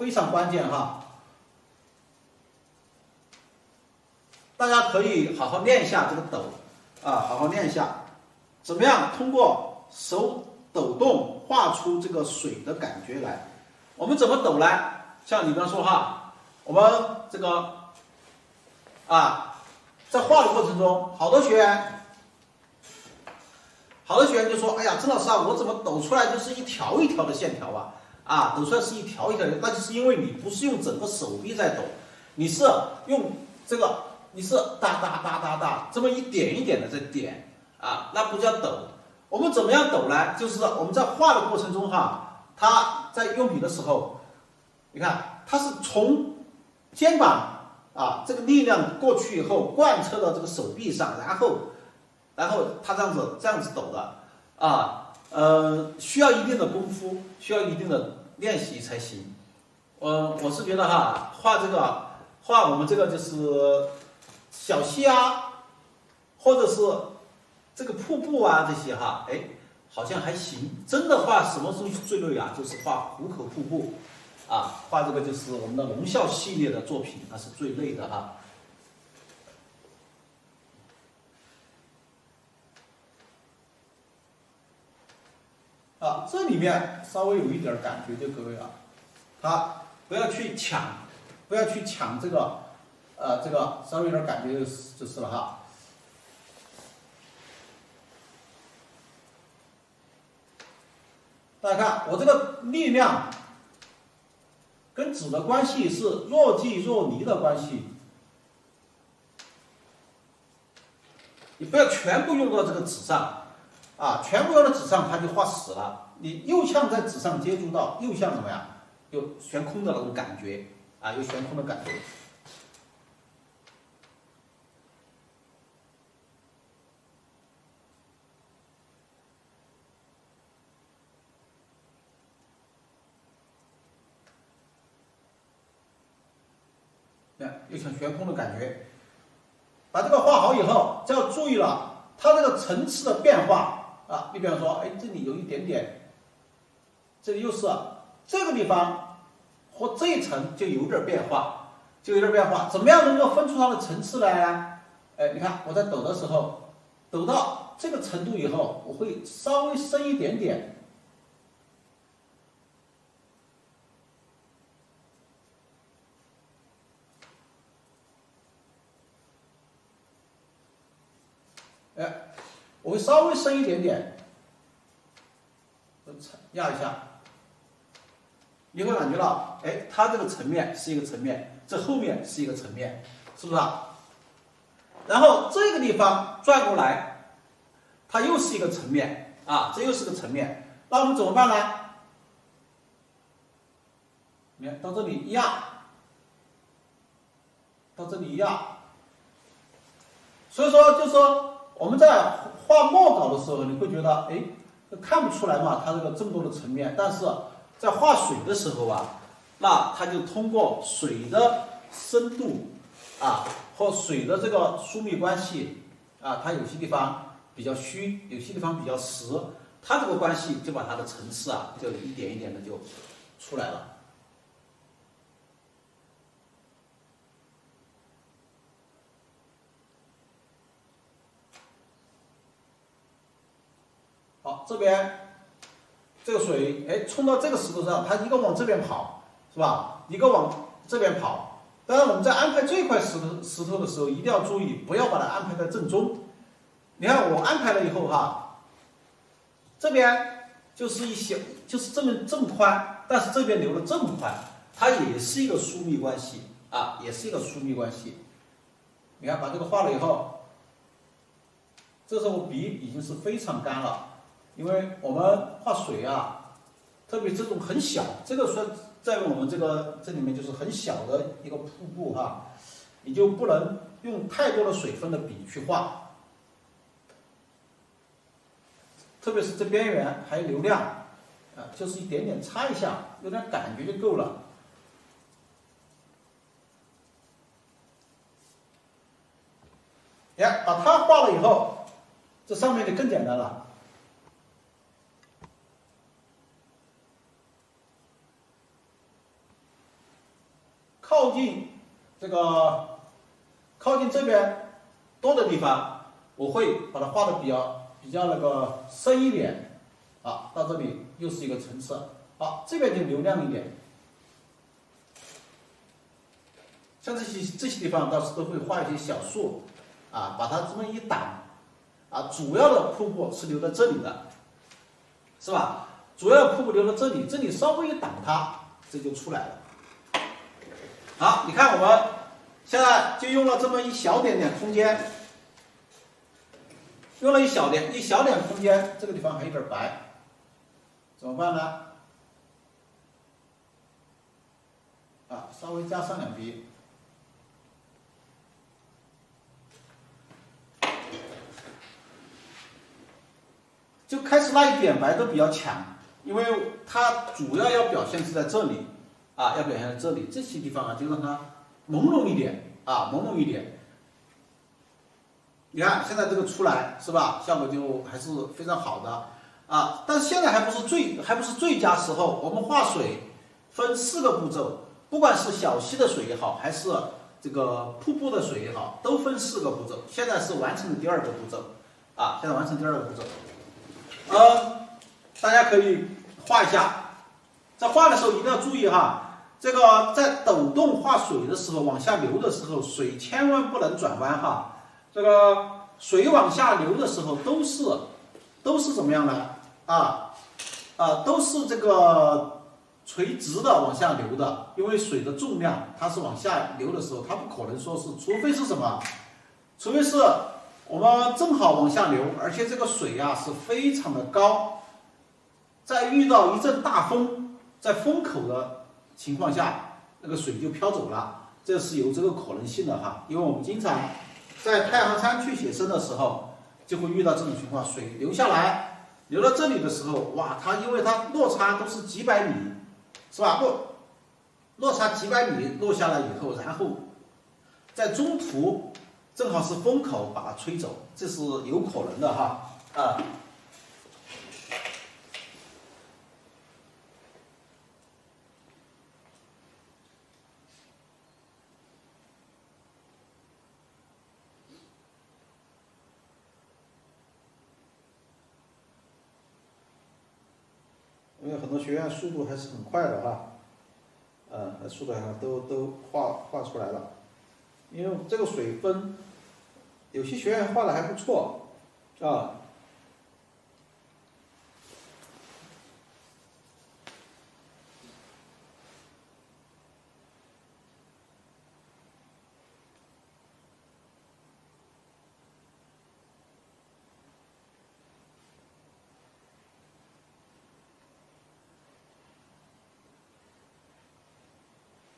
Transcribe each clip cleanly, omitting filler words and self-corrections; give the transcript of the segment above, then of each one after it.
非常关键哈。大家可以好好练一下这个抖啊，好好练一下，怎么样通过手抖动画出这个水的感觉来。我们怎么抖呢？像你比方说哈，我们这个在画的过程中，好多学员就说，哎呀，郑老师啊，我怎么抖出来就是一条一条的线条啊？抖出来是一条一条的，那就是因为你不是用整个手臂在抖，你是用这个，你是哒哒哒哒哒这么一点一点的在点啊，那不叫抖。我们怎么样抖呢？就是我们在画的过程中哈，它在用笔的时候，你看它是从肩膀这个力量过去以后贯彻到这个手臂上，然后它这样子抖的需要一定的功夫，需要一定的练习才行。我是觉得哈，画我们这个就是小溪或者是这个瀑布这些哈，哎，好像还行。真的画什么东西最累就是画壶口瀑布画这个就是我们的龙啸系列的作品，那是最累的哈。这里面稍微有一点感觉就各位它不要去抢这个稍微有点感觉就是了哈。大家看我这个力量跟纸的关系是若即若离的关系，你不要全部用到这个纸上全部用到纸上它就画死了。你右向在纸上接触到，右向怎么样？有悬空的那种感觉有悬空的感觉。有像悬空的感觉。把这个画好以后，就要注意了，它这个层次的变化你比方说，哎，这里有一点点，这里又是这个地方或这一层就有点变化，怎么样能够分出它的层次来呢？哎，你看我在抖的时候，抖到这个程度以后，我会稍微深一点点。我会稍微深一点点，压一下，你会感觉到，哎，它这个层面是一个层面，这后面是一个层面，是不是然后这个地方转过来，它又是一个层面这又是个层面，那我们怎么办呢？你看到这里压，到这里压，所以说就是说我们在画墨稿的时候，你会觉得，哎，看不出来嘛，它这个这么多的层面，但是在画水的时候那它就通过水的深度和水的这个疏密关系它有些地方比较虚，有些地方比较实，它这个关系就把它的层次就一点一点的就出来了。好，这边这个水，哎，冲到这个石头上，它一个往这边跑，是吧？一个往这边跑。当然，我们在安排这块石头的时候，一定要注意，不要把它安排在正中。你看我安排了以后这边就是就是这么宽，但是这边留的这么宽，它也是一个疏密关系也是一个疏密关系。你看，把这个画了以后，这时候笔已经是非常干了。因为我们画水特别这种很小，这个算在我们这里面就是很小的一个瀑布你就不能用太多的水分的笔去画，特别是这边缘还有流量就是一点点擦一下，有点感觉就够了。把它画了以后，这上面就更简单了。靠近这边多的地方，我会把它画的比较那个深一点，啊，到这里又是一个橙色，好，这边就流亮一点。像这些地方倒是都会画一些小树，啊，把它这么一挡，啊，主要的瀑布是留在这里的，是吧？主要的瀑布留在这里，这里稍微一挡它，这就出来了。好，你看我们现在就用了这么一小点点空间，用了一小点空间，这个地方还有点白，怎么办呢？啊，稍微加上2笔。就开始那一点白都比较强，因为它主要表现是在这里，啊，要表现在这里，这些地方啊，就让它朦胧一点，啊，朦胧一点。你看现在这个出来是吧？效果就还是非常好的，啊，但是现在还不是最佳时候。我们画水分4个步骤，不管是小溪的水也好，还是这个瀑布的水也好，都分4个步骤。现在是完成的第2个步骤，啊，现在完成第2个步骤。大家可以画一下，在画的时候一定要注意哈，这个在抖动画水的时候，往下流的时候，水千万不能转弯哈。这个水往下流的时候都是怎么样呢？都是这个垂直的往下流的，因为水的重量它是往下流的时候，它不可能说是，除非是什么？除非是我们正好往下流，而且这个水呀是非常的高，在遇到一阵大风，在风口的情况下，那个水就飘走了，这是有这个可能性的哈。因为我们经常在太行山去写生的时候，就会遇到这种情况，水流下来，流到这里的时候，哇，因为它落差都是几百米，是吧？落差几百米落下来以后，然后在中途正好是风口把它吹走，这是有可能的哈，啊。因为很多学员速度还是很快的哈，速度还都画出来了。因为这个水分，有些学员画的还不错，啊。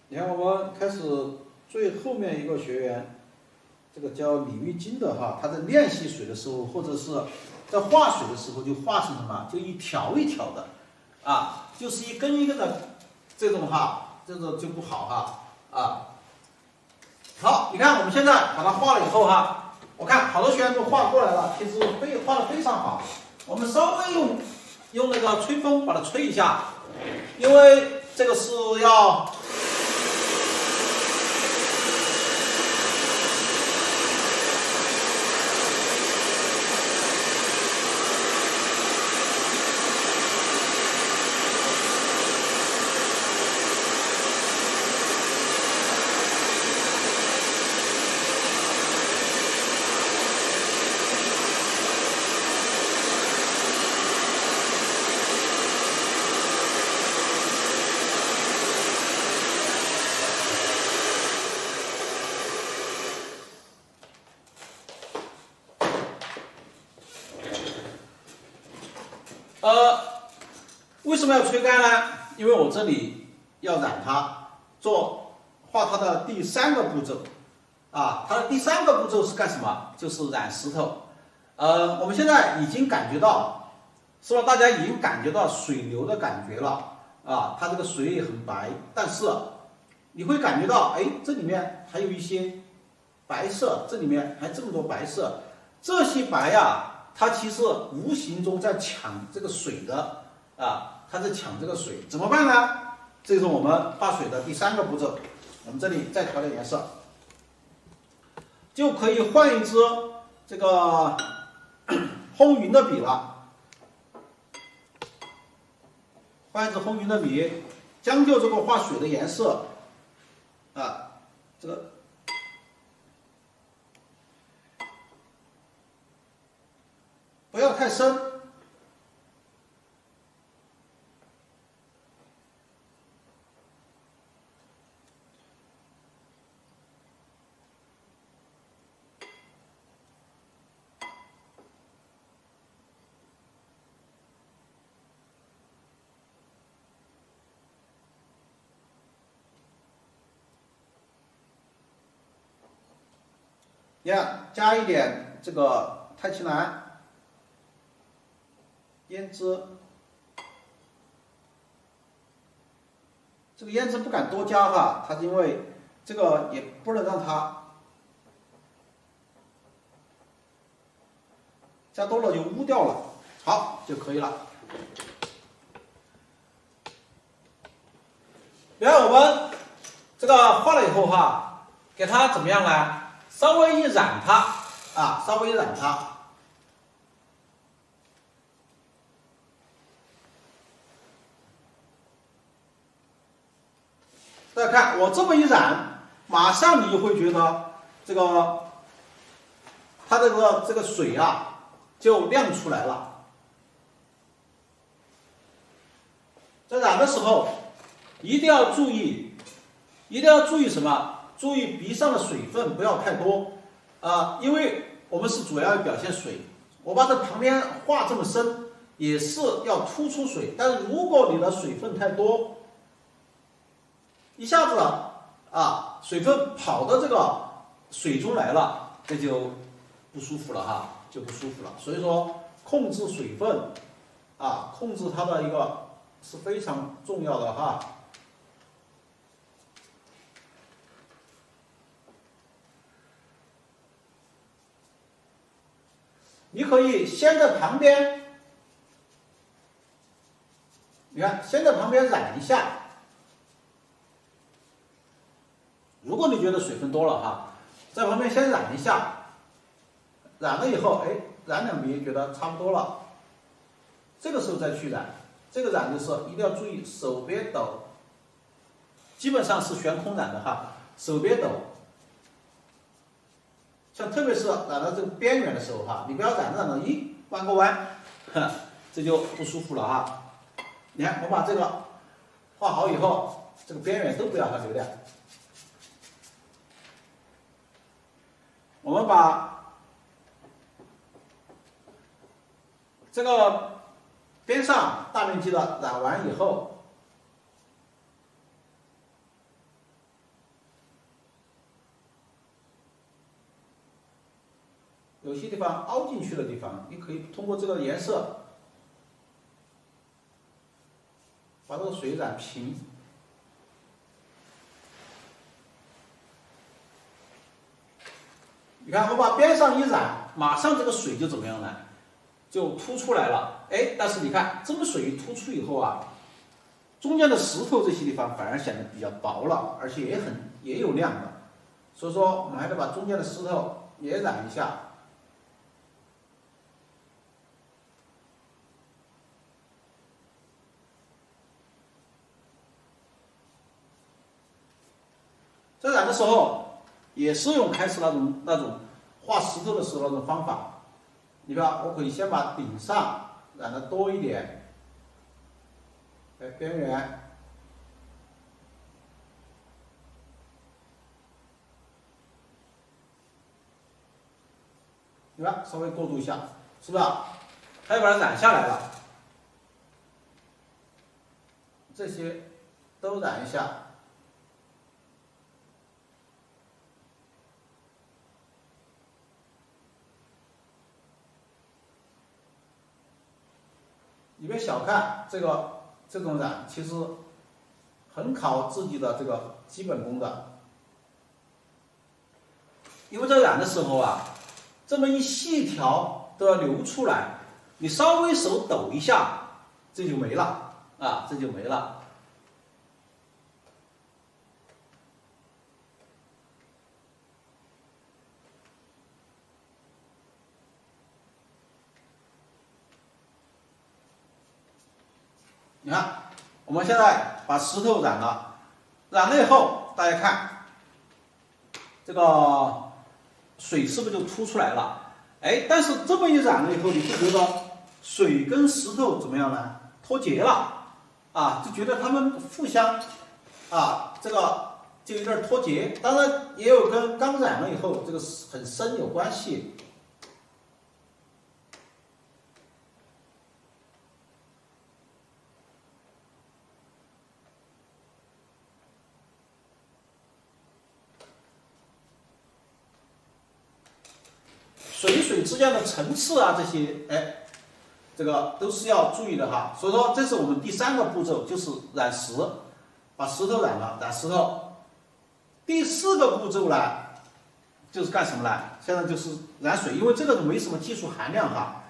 你看，我们开始最后面一个学员，这个叫李玉金的哈，他在练习水的时候，或者是在画水的时候，就画成什么？就一条一条的，啊，就是一根一根的这种哈，这种就不好哈，啊。好，你看我们现在把它画了以后哈，我看好多学员都画过来了，其实画的非常好。我们稍微用那个吹风把它吹一下，因为这个是要。为什么要吹干呢？因为我这里要染它，画它的第3个步骤，啊，它的第3个步骤是干什么？就是染石头。我们现在已经感觉到，是吧？大家已经感觉到水流的感觉了，啊，它这个水也很白，但是你会感觉到，哎，这里面还有一些白色，这里面还这么多白色，这些白呀，它其实无形中在抢这个水的，啊。它在抢这个水，怎么办呢？这是我们画水的第3个步骤。我们这里再调点颜色，就可以换一支这个烘匀的笔了，换一支烘匀的笔，将就这个画水的颜色啊，这个不要太深。加一点这个太极蓝胭脂，这个胭脂不敢多加哈，它因为这个也不能让它加多了就污掉了，好就可以了。然后我们这个画了以后哈，给它怎么样呢？稍微一染它啊，稍微一染它。大家看我这么一染，马上你就会觉得这个它这个水啊就亮出来了。在染的时候一定要注意什么？注意鼻上的水分不要太多因为我们是主要表现水。我把这旁边画这么深，也是要突出水。但是如果你的水分太多，一下子水分跑到这个水中来了，这就不舒服了哈，就不舒服了。所以说，控制水分控制它的一个是非常重要的哈。你可以先在旁边，你看，先在旁边染一下。如果你觉得水分多了哈，在旁边先染一下，染了以后，染两笔觉得差不多了，这个时候再去染。这个染的时候一定要注意手别抖，基本上是悬空染的哈，手别抖。像特别是染到这个边缘的时候哈，你不要染到弯个弯，这就不舒服了哈。你看我把这个画好以后，这个边缘都不要它留亮。我们把这个边上大面积的染完以后，有些地方凹进去的地方，你可以通过这个颜色把这个水染平。你看，我把边上一染，马上这个水就怎么样呢？就凸出来了。但是你看，这个水突出以后中间的石头这些地方反而显得比较薄了，而且也有亮的。所以说，我们还得把中间的石头也染一下。在染的时候，也是用开始那种画石头的时候那种方法。你看，我可以先把顶上染的多一点，边缘，你看稍微过渡一下，是不是？它就把它染下来了。这些都染一下。你别小看这种染，其实很考自己的这个基本功的。因为在染的时候这么一细条都要流出来，你稍微手抖一下，这就没了这就没了。你看，我们现在把石头染了，染了以后，大家看这个水是不是就凸出来了？哎，但是这么一染了以后，你会觉得水跟石头怎么样呢？脱节了啊，就觉得它们互相这个就有点脱节。当然也有跟刚染了以后这个很深有关系。水与水之间的层次啊，这些这个都是要注意的哈。所以说，这是我们第3个步骤，就是染石，把石头染了，染石头。第4个步骤呢，就是干什么呢？现在就是染水，因为这个没什么技术含量哈。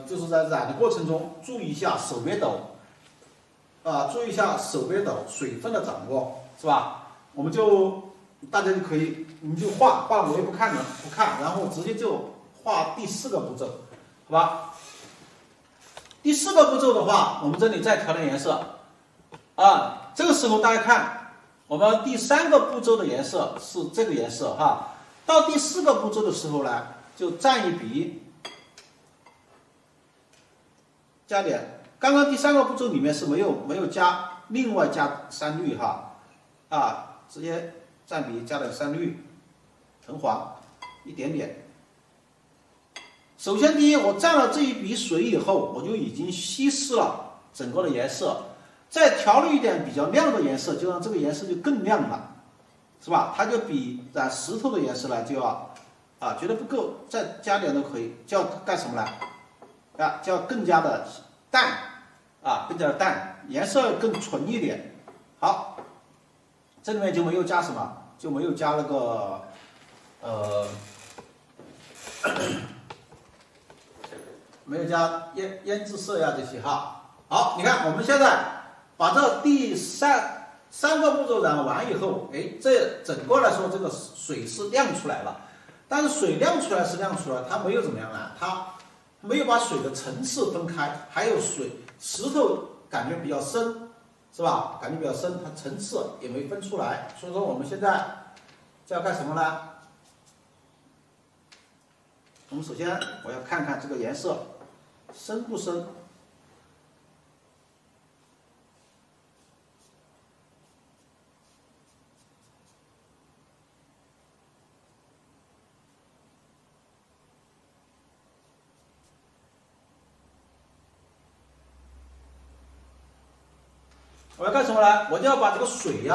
就是在染的过程中，注意一下手别抖，注意一下手别抖，水分的掌握，是吧？我们就大家就可以，你们就画，我也不看，然后直接就画第4个步骤，好吧？第4个步骤的话，我们这里再调点颜色，这个时候大家看，我们第3个步骤的颜色是这个颜色哈。到第4个步骤的时候呢，就蘸一笔，加点。刚刚第3个步骤里面是没有加，另外加3绿哈，直接蘸笔加点3绿，橙黄一点点。首先第一，我蘸了这一笔水以后，我就已经稀释了整个的颜色，再调了一点比较亮的颜色，就让这个颜色就更亮了，是吧？它就比染石头的颜色呢就要觉得不够，再加点都可以，就要干什么呢？就要更加的淡更加的淡，颜色更纯一点。好，这里面就没有加什么，就没有加那个没有加胭脂色呀这些哈。好，你看我们现在把这第三个步骤染完以后，这整个来说这个水是亮出来了，但是水亮出来是亮出来，它没有怎么样呢？它没有把水的层次分开，还有石头感觉比较深，是吧？感觉比较深，它层次也没分出来。所以说我们现在就要干什么呢？我们首先我要看看这个颜色深不深。我要干什么呢？我就要把这个水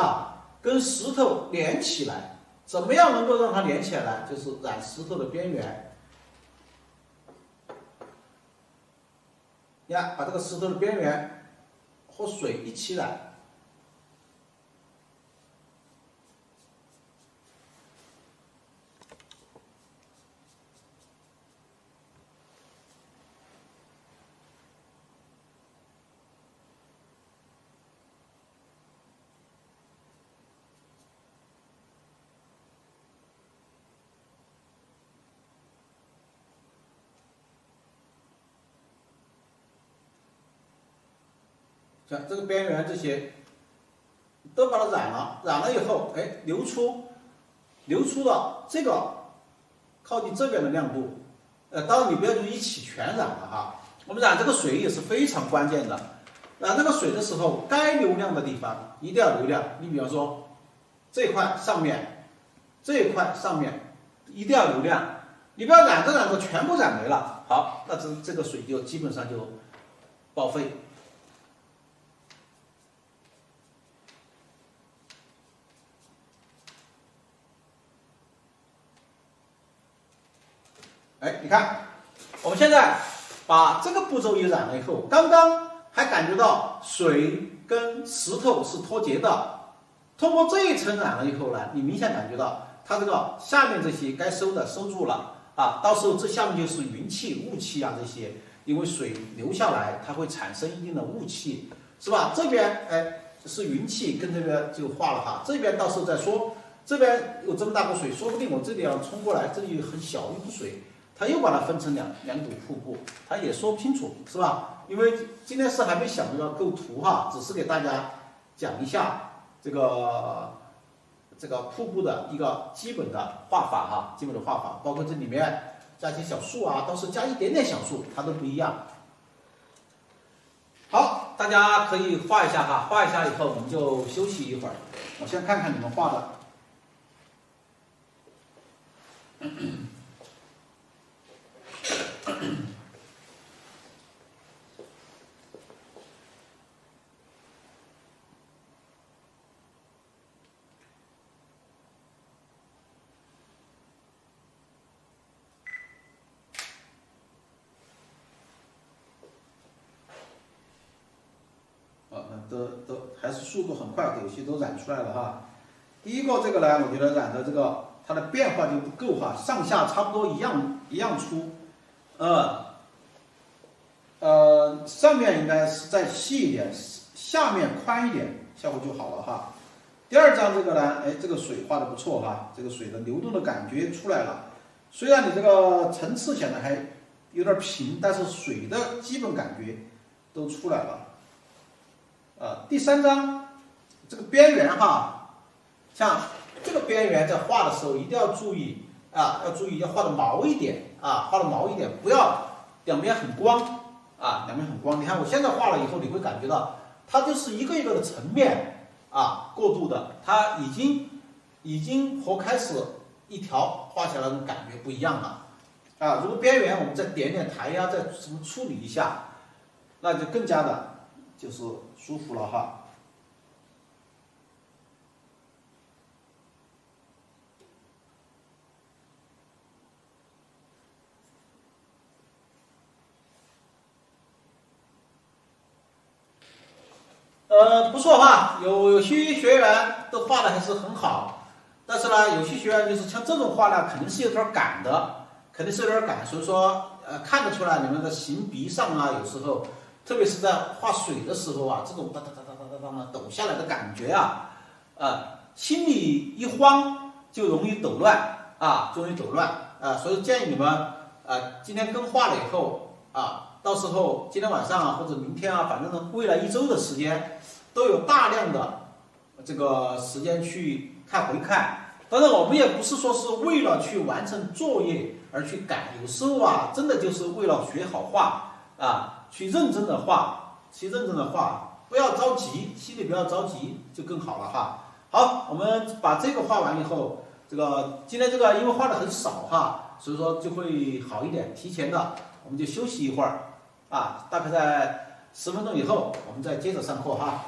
跟石头连起来。怎么样能够让它连起来呢？就是染石头的边缘。你看，把这个石头的边缘和水一起染。像这个边缘这些都把它染了，染了以后，流出了这个靠近这边的亮度。当然你不要就一起全染了哈。我们染这个水也是非常关键的。染这个水的时候，该流亮的地方一定要流亮。你比方说这一块上面一定要流亮。你不要染着全部染没了，好，那这个水就基本上就报废。你看，我们现在把这个步骤一染了以后，刚刚还感觉到水跟石头是脱节的，通过这一层染了以后呢，你明显感觉到它这个下面这些该收的收住了到时候这下面就是云气、雾气这些，因为水流下来，它会产生一定的雾气，是吧？这边是云气，跟这边就化了哈，这边到时候再说。这边有这么大个水，说不定我这里要冲过来，这里有很小一股水。他又把它分成两堵瀑布，他也说不清楚，是吧？因为今天是还没想这个构图哈，只是给大家讲一下这个瀑布的一个基本的画法哈，基本的画法，包括这里面加一些小树啊，都是加一点点小树，它都不一样。好，大家可以画一下哈，画一下以后我们就休息一会儿。我先看看你们画的。都还是速度很快，有些都染出来了哈。第一个这个呢，我觉得染的这个它的变化就不够哈，上下差不多一样粗，上面应该是再细一点，下面宽一点，效果就好了哈。第二张这个呢，哎，这个水画的不错哈，这个水的流动的感觉出来了。虽然你这个层次显得还有点平，但是水的基本感觉都出来了。第三张这个边缘哈，像这个边缘在画的时候一定要注意啊，要画的毛一点啊，画的毛一点，不要两边很光啊，两边很光。你看我现在画了以后，你会感觉到它就是一个一个的层面啊，过渡的，它已经和开始一条画起来的感觉不一样了啊。如果边缘我们再点点抬压，再什么处理一下，那就更加的就是舒服了哈。不错哈，有些学员都画的还是很好，但是呢，有些学员就是像这种画呢，肯定是有点赶的，肯定是有点赶，所以说看得出来你们的行笔上啊，有时候特别是在画水的时候啊，这种哒哒哒哒哒哒的抖下来的感觉啊，心里一慌就容易抖乱啊，所以建议你们今天更画了以后啊，到时候今天晚上啊或者明天啊，反正未来1周的时间都有大量的这个时间去回看。当然我们也不是说是为了去完成作业而去改，有时候啊真的就是为了学好画啊，去认真的画，不要着急，心里不要着急就更好了哈。好，我们把这个画完以后，今天这个因为画的很少哈，所以说就会好一点。提前的我们就休息一会儿啊，大概在10分钟以后，我们再接着上课哈。